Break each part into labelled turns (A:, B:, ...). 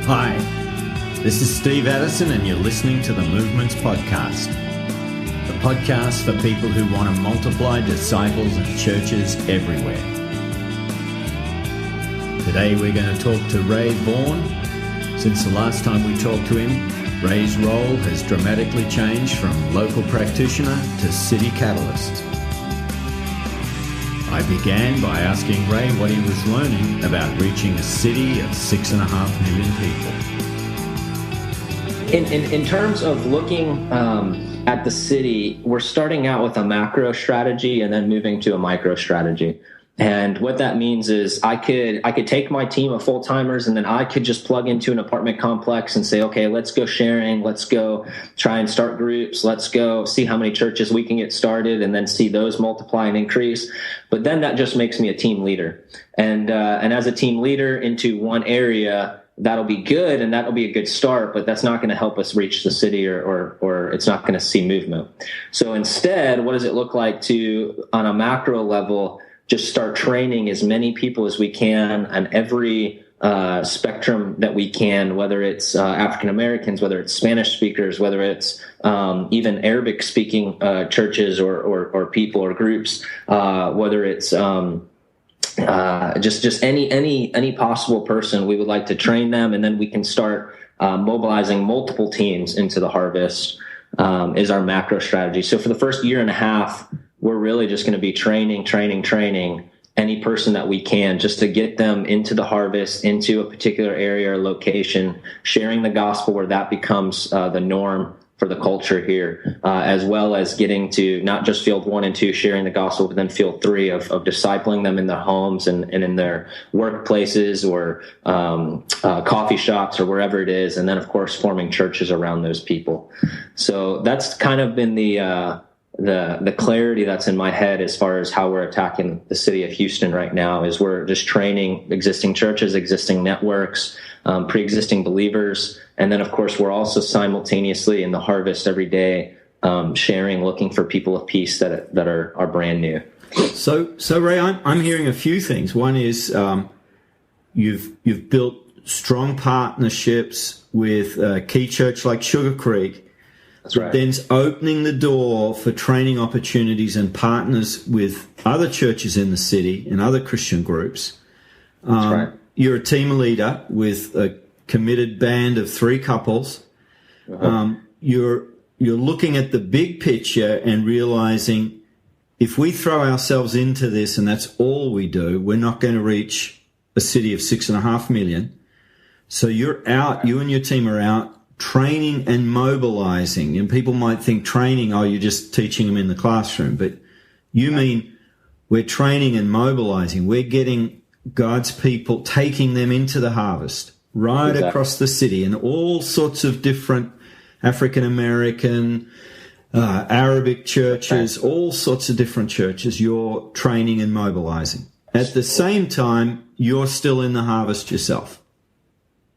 A: Hi, this is Steve Addison and you're listening to the Movements Podcast, the podcast for people who want to multiply disciples and churches everywhere. Today we're going to talk to Ray Vaughn. Since the last time we talked to him, Ray's role has dramatically changed from local practitioner to city catalyst. I began by asking Ray what he was learning about reaching a city of 6.5 million people.
B: In terms of looking at the city, we're starting out with a macro strategy and then moving to a micro strategy. And what that means is I could take my team of full-timers and then I could just plug into an apartment complex and say, okay, let's go sharing. Let's go try and start groups. Let's go see how many churches we can get started and then see those multiply and increase. But then that just makes me a team leader. And as a team leader into one area, that'll be good and that'll be a good start, but that's not going to help us reach the city or it's not going to see movement. So instead, what does it look like to, on a macro level, just start training as many people as we can on every spectrum that we can, whether it's African Americans, whether it's Spanish speakers, whether it's even Arabic speaking churches or people or groups, whether it's just any possible person. We would like to train them, and then we can start mobilizing multiple teams into the harvest is our macro strategy. So for the first year and a half, we're really just going to be training any person that we can just to get them into the harvest, into a particular area or location, sharing the gospel where that becomes the norm for the culture here, as well as getting to not just field 1 and 2, sharing the gospel, but then field 3 of discipling them in their homes and in their workplaces or coffee shops or wherever it is. And then, of course, forming churches around those people. So that's kind of been the clarity that's in my head as far as how we're attacking the city of Houston right now. Is we're just training existing churches, existing networks, pre-existing believers. And then, of course, we're also simultaneously in the harvest every day, sharing, looking for people of peace that are brand new.
A: So Ray, I'm hearing a few things. One is you've built strong partnerships with a key church like Sugar Creek.
B: That's right.
A: Then it's opening the door for training opportunities and partners with other churches in the city and other Christian groups.
B: That's right.
A: You're a team leader with a committed band of 3 couples.
B: Uh-huh.
A: You're looking at the big picture and realizing if we throw ourselves into this and that's all we do, we're not going to reach a city of 6.5 million. So you're out, you and your team are out training and mobilizing. And people might think training, you're just teaching them in the classroom. But you mean we're training and mobilizing. We're getting God's people, taking them into the harvest right across the city, and all sorts of different African American, Arabic churches, all sorts of different churches you're training and mobilizing. At the same time, you're still in the harvest yourself.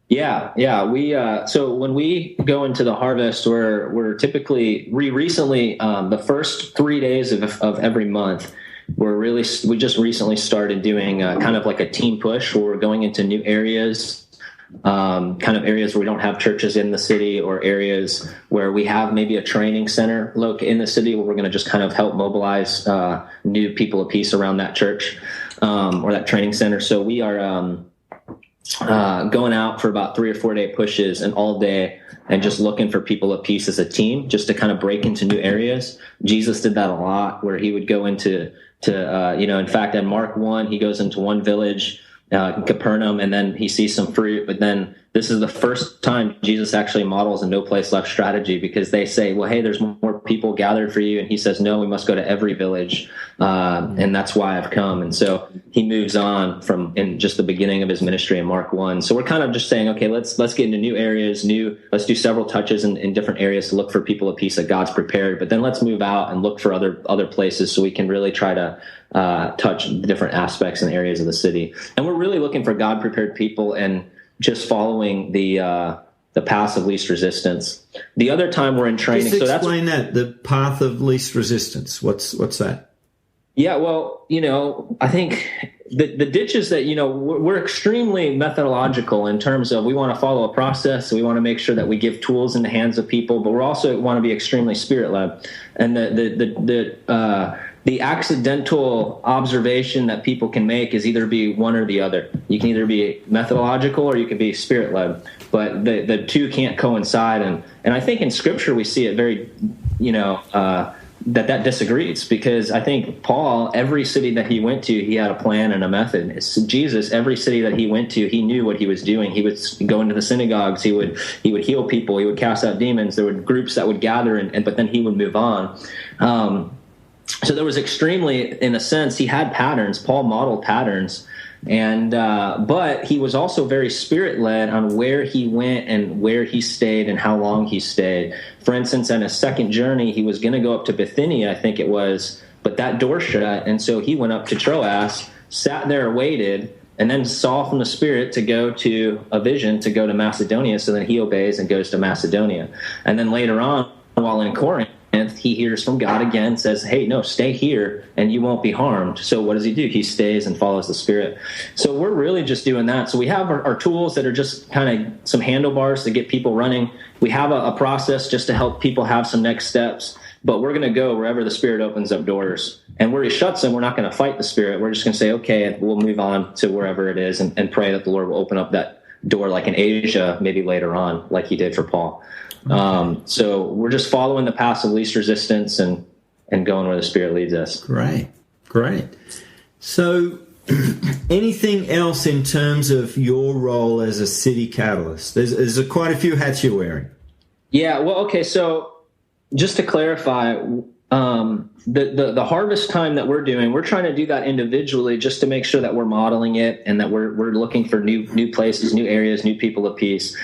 B: Yeah. We so when we go into the harvest, we're typically recently the first 3 days of every month. We just recently started doing kind of like a team push where we're going into new areas, kind of areas where we don't have churches in the city, or areas where we have maybe a training center in the city where we're going to just kind of help mobilize new people of peace around that church or that training center. So we are going out for about 3 or 4 day pushes and all day and just looking for people of peace as a team, just to kind of break into new areas. Jesus did that a lot, where he would go into in fact, in Mark 1, he goes into one village, Capernaum, and then he sees some fruit. But then this is the first time Jesus actually models a no place left strategy, because they say, well, hey, there's more people gathered for you. And he says, no, we must go to every village. And that's why I've come. And so he moves on from in just the beginning of his ministry in Mark 1. So we're kind of just saying, okay, let's get into new areas, let's do several touches in different areas to look for people of peace that God's prepared. But then let's move out and look for other places so we can really try to touch different aspects and areas of the city. And we're really looking for God prepared people and just following the path of least resistance. The other time we're in training,
A: just explain the path of least resistance. What's that?
B: Yeah, well, I think the ditches that, we're extremely methodological in terms of we want to follow a process. So we want to make sure that we give tools in the hands of people, but we also want to be extremely spirit-led. And the accidental observation that people can make is either be one or the other. You can either be methodological or you can be spirit-led, but the two can't coincide. And I think in Scripture we see it very, that disagrees, because I think Paul, every city that he went to, he had a plan and a method. It's Jesus, every city that he went to, he knew what he was doing. He would go into the synagogues, he would heal people, he would cast out demons. There were groups that would gather, but then he would move on. So there was extremely, in a sense, he had patterns. Paul modeled patterns. And but he was also very spirit-led on where he went and where he stayed and how long he stayed. For instance, on his second journey, he was going to go up to Bithynia, I think it was, but that door shut, and so he went up to Troas, sat there, waited, and then saw from the Spirit to go to a vision to go to Macedonia. So then he obeys and goes to Macedonia. And then later on, while in Corinth, he hears from God again, says, hey, no, stay here and you won't be harmed. So what does he do? He stays and follows the Spirit. So we're really just doing that. So we have our tools that are just kind of some handlebars to get people running. We have a process just to help people have some next steps, but we're going to go wherever the Spirit opens up doors. And where he shuts them, we're not going to fight the Spirit. We're just going to say, okay, we'll move on to wherever it is and pray that the Lord will open up that door, like in Asia, maybe later on, like he did for Paul. So we're just following the path of least resistance and going where the Spirit leads us.
A: Great. So anything else in terms of your role as a city catalyst? There's quite a few hats you're wearing.
B: Yeah, well, okay, so just to clarify, the harvest time that we're doing, we're trying to do that individually just to make sure that we're modeling it and that we're looking for new places, new areas, new people of peace.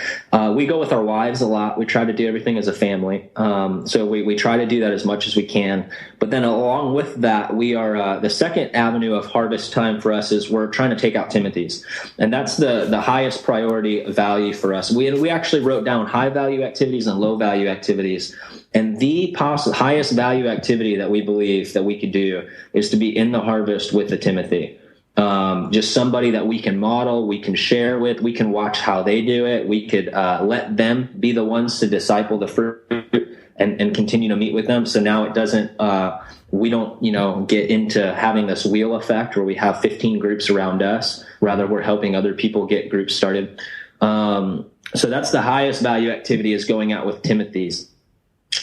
B: We go with our wives a lot. We try to do everything as a family. So we try to do that as much as we can. But then along with that, we are the second avenue of harvest time for us is we're trying to take out Timothy's. And that's the highest priority value for us. We actually wrote down high value activities and low value activities. And the highest value activity that we believe that we could do is to be in the harvest with the Timothy. Just somebody that we can model, we can share with, we can watch how they do it. We could let them be the ones to disciple the fruit and continue to meet with them. So now it doesn't, we don't, get into having this wheel effect where we have 15 groups around us. Rather, we're helping other people get groups started. So that's the highest value activity, is going out with Timothy's.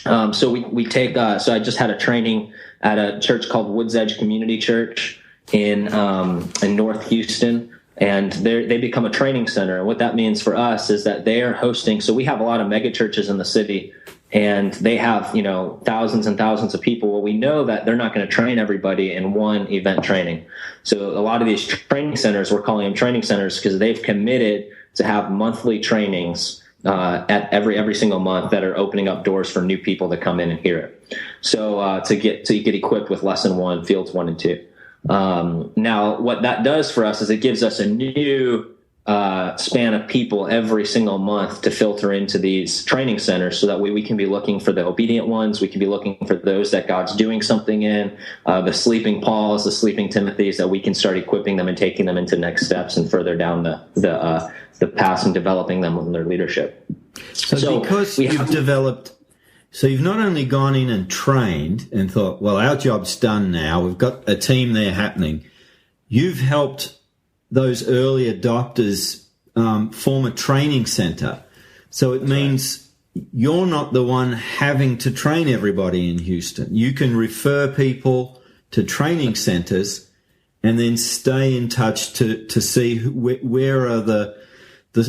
B: So we take, so I just had a training at a church called Woods Edge Community Church in North Houston, and they become a training center. And what that means for us is that they are hosting, so we have a lot of mega churches in the city, and they have, thousands and thousands of people. Well, we know that they're not going to train everybody in one event training. So a lot of these training centers, we're calling them training centers because they've committed to have monthly trainings at every single month that are opening up doors for new people to come in and hear it. So to get equipped with lesson 1, fields 1 and 2. Now, what that does for us is it gives us a new span of people every single month to filter into these training centers, so that way we can be looking for the obedient ones. We can be looking for those that God's doing something in, the sleeping Pauls, the sleeping Timothys, that we can start equipping them and taking them into next steps and further down the path and developing them in their leadership.
A: So because you've not only gone in and trained and thought, well, our job's done now, we've got a team there happening, you've helped those early adopters form a training center. So it means you're not the one having to train everybody in Houston. You can refer people to training centers and then stay in touch to see where are the,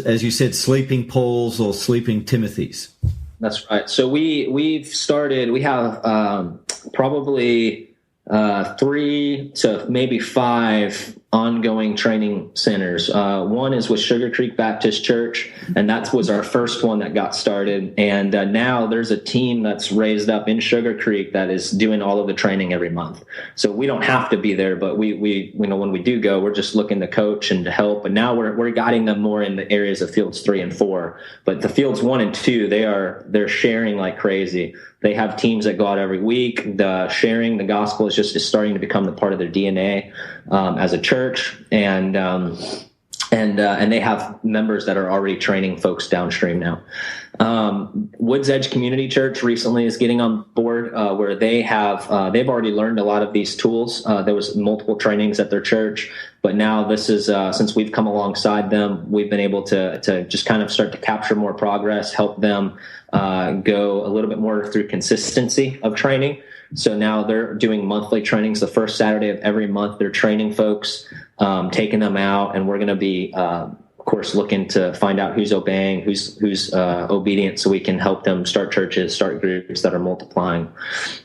A: as you said, sleeping Pauls or sleeping Timothys.
B: That's right. So we have probably 3 to maybe 5 ongoing training centers. One is with Sugar Creek Baptist Church, and that was our first one that got started. And now there's a team that's raised up in Sugar Creek that is doing all of the training every month. So we don't have to be there, but we when we do go, we're just looking to coach and to help. And now we're guiding them more in the areas of fields 3 and 4. But the fields 1 and 2, they're sharing like crazy. They have teams that go out every week. The sharing the gospel is starting to become the part of their DNA. as a church, and they have members that are already training folks downstream now. Woods Edge Community Church recently is getting on board, where they've already learned a lot of these tools. There was multiple trainings at their church, but now this is, since we've come alongside them, we've been able to just kind of start to capture more progress, help them go a little bit more through consistency of training. So now they're doing monthly trainings. The first Saturday of every month, they're training folks, taking them out, and we're going to be, of course, looking to find out who's obeying, who's obedient, so we can help them start churches, start groups that are multiplying.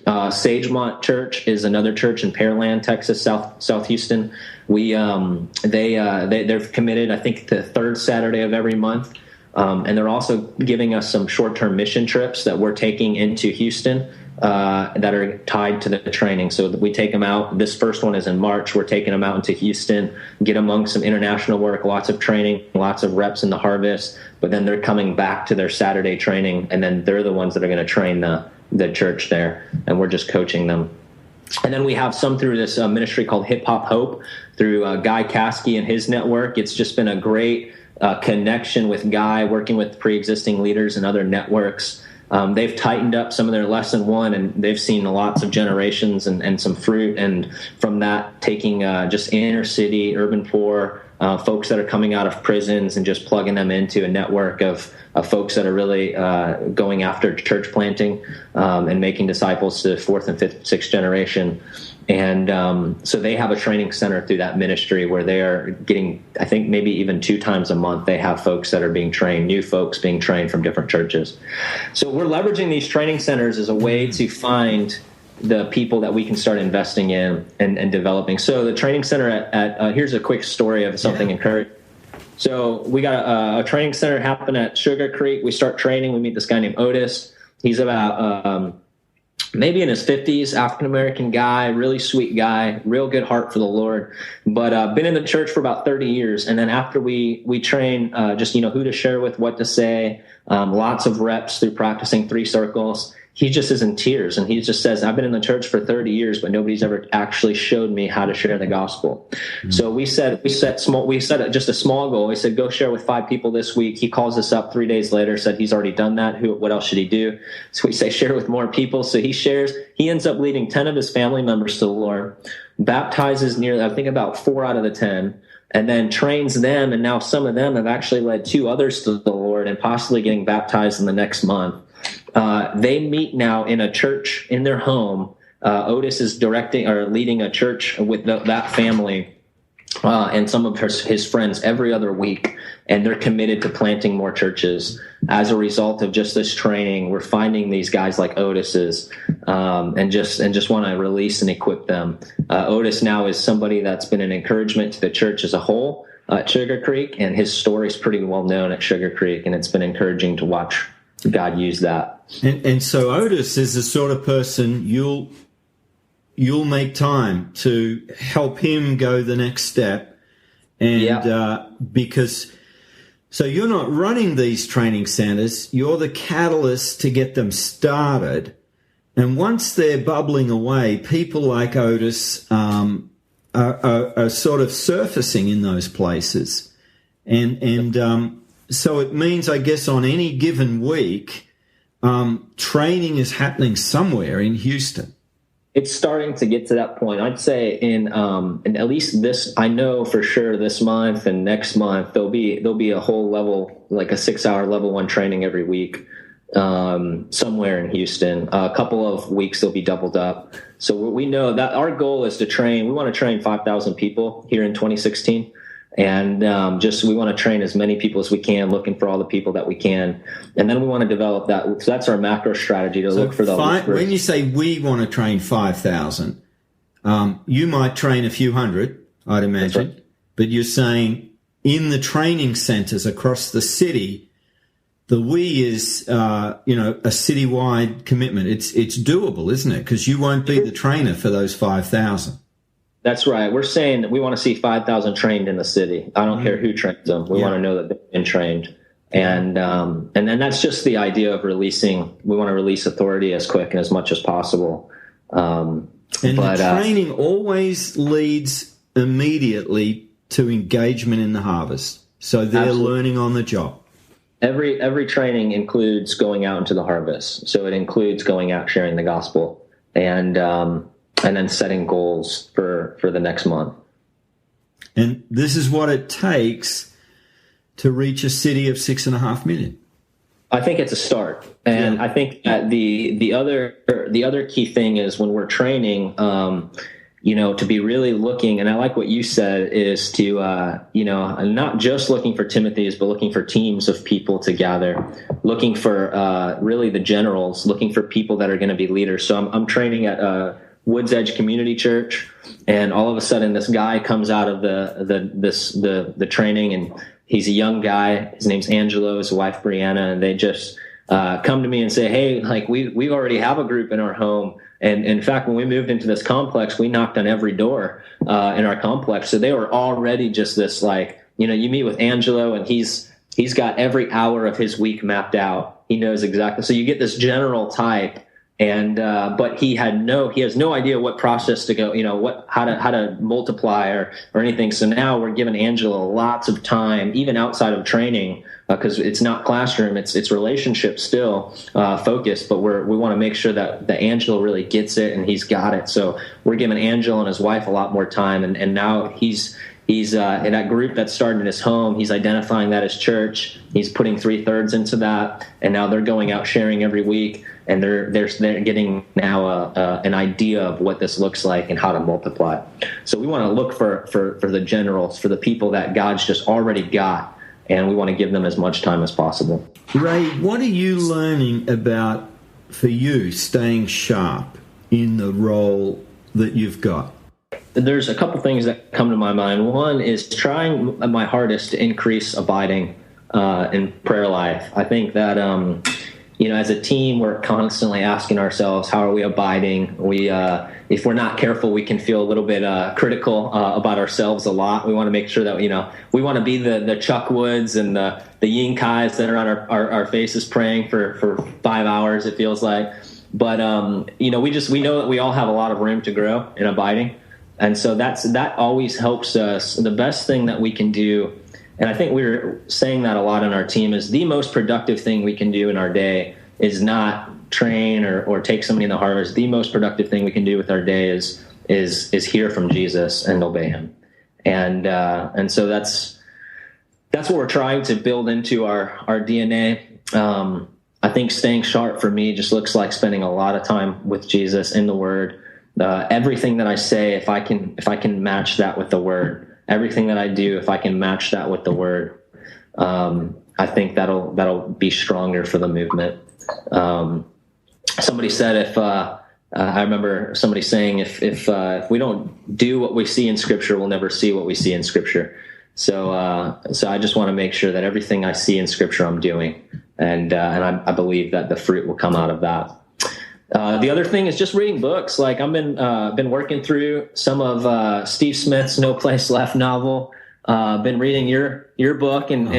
B: Sagemont Church is another church in Pearland, Texas, South Houston. They're committed, I think, the third Saturday of every month. And they're also giving us some short-term mission trips that we're taking into Houston that are tied to the training. So we take them out. This first one is in March. We're taking them out into Houston, get among some international work, lots of training, lots of reps in the harvest. But then they're coming back to their Saturday training, and then they're the ones that are going to train the church there, and we're just coaching them. And then we have some through this ministry called Hip Hop Hope through Guy Caskey and his network. It's just been a great connection with Guy, working with pre-existing leaders and other networks. They've tightened up some of their lesson one, and they've seen lots of generations and some fruit. And from that, taking just inner city, urban poor, folks that are coming out of prisons and just plugging them into a network of folks that are really going after church planting and making disciples to the fourth and fifth, sixth generation. And so they have a training center through that ministry where they are getting, I think, maybe even 2 times a month, they have folks that are being trained, new folks being trained from different churches. So we're leveraging these training centers as a way to find the people that we can start investing in and developing. So the training center at here's a quick story of something encouraging. So we got a training center happen at Sugar Creek. We start training. We meet this guy named Otis. He's about maybe in his 50s, African-American guy, really sweet guy, real good heart for the Lord, but been in the church for about 30 years. And then after we train just, who to share with, what to say, lots of reps through practicing 3 circles, he just is in tears. And he just says, I've been in the church for 30 years, but nobody's ever actually showed me how to share the gospel. Mm-hmm. So we set just a small goal. We said, go share with 5 people this week. He calls us up 3 days later, said he's already done that. What else should he do? So we say, share with more people. So he shares. He ends up leading 10 of his family members to the Lord, baptizes nearly, I think, about 4 out of the 10, and then trains them. And now some of them have actually led 2 others to the Lord and possibly getting baptized in the next month. They meet now in a church in their home. Otis is directing or leading a church with that family and some of his friends every other week, and they're committed to planting more churches. As a result of just this training, we're finding these guys like Otis's and just want to release and equip them. Otis now is somebody that's been an encouragement to the church as a whole at Sugar Creek, and his story is pretty well known at Sugar Creek, and it's been encouraging to watch God use that.
A: And so Otis is the sort of person you'll make time to help him go the next step. And because so you're not running these training centers, you're the catalyst to get them started. And once they're bubbling away, people like Otis are sort of surfacing in those places. And so it means, I guess, on any given week, training is happening somewhere in Houston.
B: It's starting to get to that point. I'd say in at least this, I know for sure this month and next month there'll be a whole level, like a 6-hour level 1 training every week somewhere in Houston. A couple of weeks they'll be doubled up. So we know that our goal is to train. We want to train 5,000 people here in 2016. And we want to train as many people as we can, looking for all the people that we can. And then we want to develop that. So that's our macro strategy to look for those.
A: When you say we want to train 5,000, you might train a few hundred, I'd imagine. Right. But you're saying in the training centers across the city, the we is, a citywide commitment. It's doable, isn't it? Because you won't be the trainer for those 5,000.
B: That's right. We're saying that we want to see 5,000 trained in the city. I don't care who trains them. We want to know that they've been trained. And then that's just the idea of releasing. We want to release authority as quick and as much as possible.
A: Training always leads immediately to engagement in the harvest. So they're
B: Absolutely.
A: learning on the job.
B: Every training includes going out into the harvest. So it includes going out sharing the gospel and then setting goals for the next month.
A: And this is what it takes to reach a city of 6.5 million.
B: I think it's a start, and I think that the other key thing is when we're training, to be really looking. And I like what you said is to not just looking for Timothy's, but looking for teams of people to gather, looking for really the generals, looking for people that are going to be leaders. So I'm training at Woods Edge Community Church, and all of a sudden this guy comes out of the training, and he's a young guy. His name's Angelo, his wife Brianna, and they just come to me and say, "Hey, like we already have a group in our home, and in fact, when we moved into this complex, we knocked on every door in our complex." So they were already just this you meet with Angelo, and he's got every hour of his week mapped out. He knows exactly. So you get this general type. And but he has no idea what process to go, how to multiply or anything. So now we're giving Angelo lots of time, even outside of training, because it's not classroom, it's relationship still focused. But we want to make sure that Angelo really gets it and he's got it. So we're giving Angelo and his wife a lot more time, and now he's in that group that's starting in his home. He's identifying that as church. He's putting 3/3 into that, and now they're going out sharing every week. And they're getting now an idea of what this looks like and how to multiply. So we want to look for the generals, for the people that God's just already got, and we want to give them as much time as possible.
A: Ray, what are you learning about, for you, staying sharp in the role that you've got?
B: There's a couple things that come to my mind. One is trying my hardest to increase abiding in prayer life. I think that as a team, we're constantly asking ourselves, how are we abiding? If we're not careful, we can feel a little bit critical about ourselves a lot. We want to make sure that, we want to be the Chuck Woods and the Yin Kais that are on our faces praying for 5 hours, it feels like. But, we know that we all have a lot of room to grow in abiding. And so that always helps us. The best thing that we can do, and I think we're saying that a lot on our team, is the most productive thing we can do in our day is not train or take somebody in the harvest. The most productive thing we can do with our day is hear from Jesus and obey him. And so that's what we're trying to build into our DNA. I think staying sharp for me just looks like spending a lot of time with Jesus in the Word. Everything that I say, if I can match that with the Word, everything that I do, if I can match that with the Word, I think that'll be stronger for the movement. Somebody said, I remember somebody saying, if we don't do what we see in Scripture, we'll never see what we see in Scripture. So I just want to make sure that everything I see in Scripture I'm doing, and I believe that the fruit will come out of that. The other thing is just reading books. Like I've been working through some of Steve Smith's No Place Left novel. Been reading your book and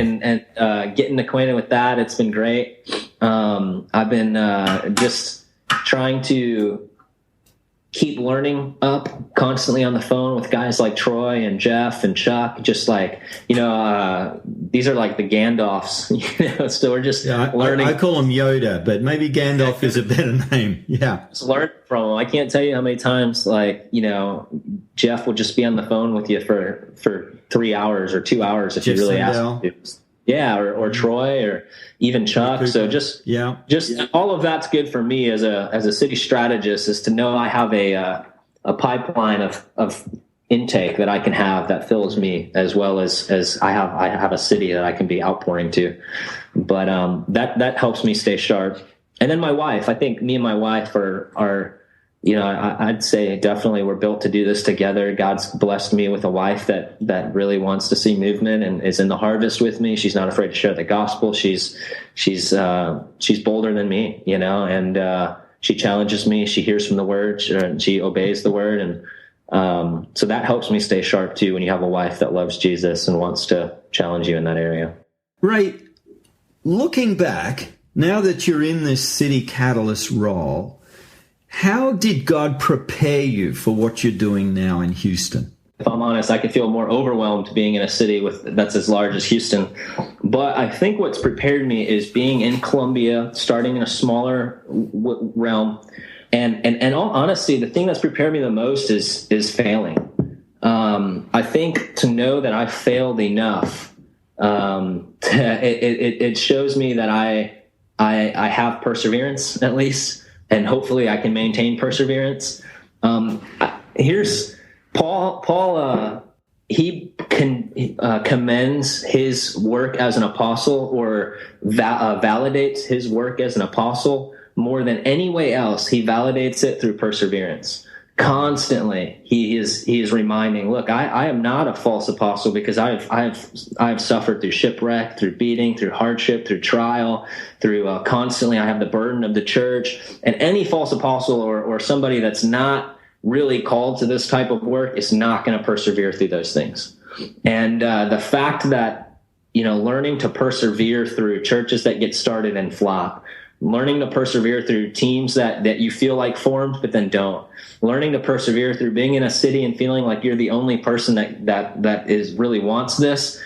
B: getting acquainted with that. It's been great. I've been just trying to keep learning up constantly on the phone with guys like Troy and Jeff and Chuck. Just like, these are like the Gandalfs, so we're just learning.
A: I call him Yoda, but maybe Gandalf is a better name. Yeah.
B: Just learn from him. I can't tell you how many times, Jeff will just be on the phone with you for 3 hours or 2 hours if Jeff you really Sandell. Ask him to. Yeah, or Troy, or even Chuck. So just all of that's good for me as a city strategist, is to know I have a pipeline of intake that I can have that fills me, as well as I have a city that I can be outpouring to. But that helps me stay sharp. And then my wife, I think me and my wife are I'd say definitely we're built to do this together. God's blessed me with a wife that really wants to see movement and is in the harvest with me. She's not afraid to share the gospel. She's bolder than me, and she challenges me. She hears from the word, and she obeys the word. And so that helps me stay sharp too, when you have a wife that loves Jesus and wants to challenge you in that area.
A: Right. Looking back, now that you're in this city catalyst role, how did God prepare you for what you're doing now in Houston?
B: if I'm honest, I could feel more overwhelmed being in a city that's as large as Houston. But I think what's prepared me is being in Columbia, starting in a smaller realm. And in all honesty, the thing that's prepared me the most is failing. I think to know that I failed enough, it shows me that I have perseverance, at least, and hopefully I can maintain perseverance. Here's Paul. He commends his work as an apostle, or validates his work as an apostle more than any way else. He validates it through perseverance. Constantly, he is reminding, look, I am not a false apostle, because I've suffered through shipwreck, through beating, through hardship, through trial, through constantly I have the burden of the church. And any false apostle or somebody that's not really called to this type of work is not going to persevere through those things. And the fact that, learning to persevere through churches that get started and flop, learning to persevere through teams that you feel like formed but then don't, learning to persevere through being in a city and feeling like you're the only person that is really wants this,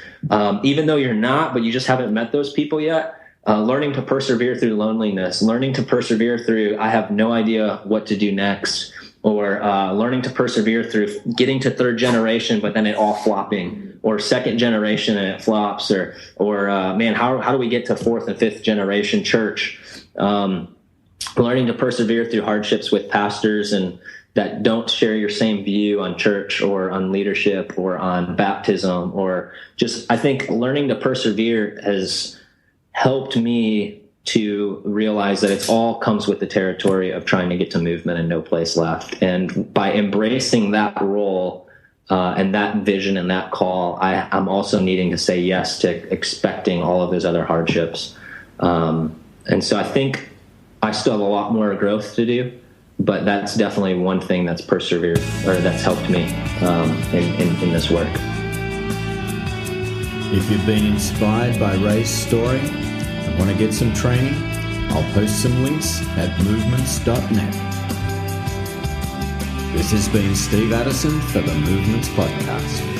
B: even though you're not, but you just haven't met those people yet. Learning to persevere through loneliness, learning to persevere through I have no idea what to do next, or learning to persevere through getting to third generation but then it all flopping, or second generation and it flops, or man, how do we get to fourth and fifth generation church? Learning to persevere through hardships with pastors and that don't share your same view on church or on leadership or on baptism, or just, I think learning to persevere has helped me to realize that it all comes with the territory of trying to get to movement and no place left. And by embracing that role and that vision and that call, I'm also needing to say yes to expecting all of those other hardships. And so I think I still have a lot more growth to do, but that's definitely one thing that's persevered, or that's helped me in this work.
A: If you've been inspired by Ray's story and want to get some training, I'll post some links at movements.net. This has been Steve Addison for the Movements Podcast.